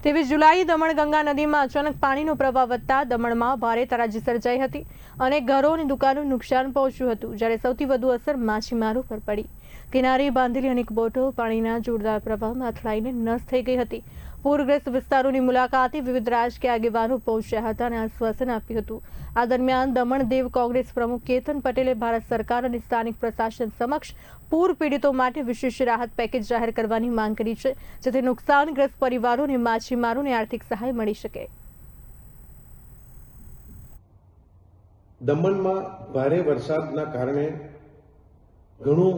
23 જુલાઈ દમણ ગંગા નદીમાં અચાનક પાણીનો પ્રવાહ વધતા દમણમાં ભારે તારાજી સર્જાઈ હતી અને ઘરો અને દુકાનોને નુકસાન પહોંચ્યું હતું, જ્યારે સૌથી વધુ અસર માછીમારો પર પડી। કિનારે બાંધેલી અનેક બોટો પાણીના જોરદાર પ્રવાહમાં અથડાઈને નષ્ટ થઈ ગઈ હતી। પૂરગ્રસ્ત વિસ્તારોની મુલાકાતે વિવિધ રાજકીય આગેવાનો પહોંચ્યા હતા અને આશ્વાસન આપ્યું હતું। આ દરમિયાન દમણ દેવ કોંગ્રેસ પ્રમુખ કેતન પટેલે ભારત સરકાર અને સ્થાનિક પ્રશાસન સમક્ષ પૂર પીડિતો માટે વિશેષ રાહત પેકેજ જાહેર કરવાની માંગ કરી છે, જેથી નુકસાનગ્રસ્ત પરિવારો અને માછીમારોને આર્થિક સહાય મળી શકે। દમણમાં ભારે વરસાદના કારણે ઘણું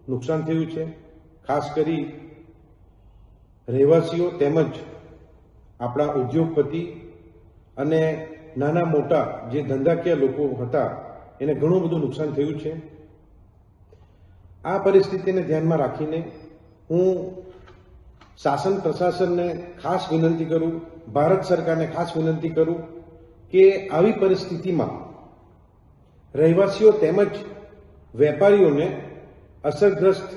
નુકસાન થયું છે। ખાસ કરી રહેવાસીઓ તેમજ આપણા ઉદ્યોગપતિ અને નાના મોટા જે ધંધાકીય લોકો હતા એને ઘણું બધું નુકસાન થયું છે। આ પરિસ્થિતિને ધ્યાનમાં રાખીને હું શાસન પ્રશાસનને ખાસ વિનંતી કરું, ભારત સરકારને ખાસ વિનંતી કરું કે આવી પરિસ્થિતિમાં રહેવાસીઓ તેમજ વેપારીઓને, અસરગ્રસ્ત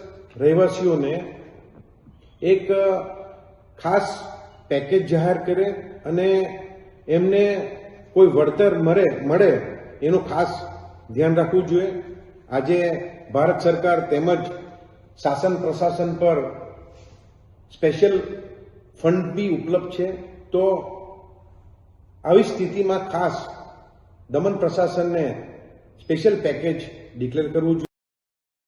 રહેવાસીઓને એક ખાસ પેકેજ જાહેર કરે અને એમને કોઈ વળતર મળે એનું ખાસ ધ્યાન રાખવું જોઈએ। આજે ભારત સરકાર તેમજ શાસન પ્રશાસન પર સ્પેશિયલ ફંડ બી ઉપલબ્ધ છે, તો આવી સ્થિતિમાં ખાસ દમણ પ્રશાસનને સ્પેશિયલ પેકેજ ડિક્લેર કરવું જોઈએ।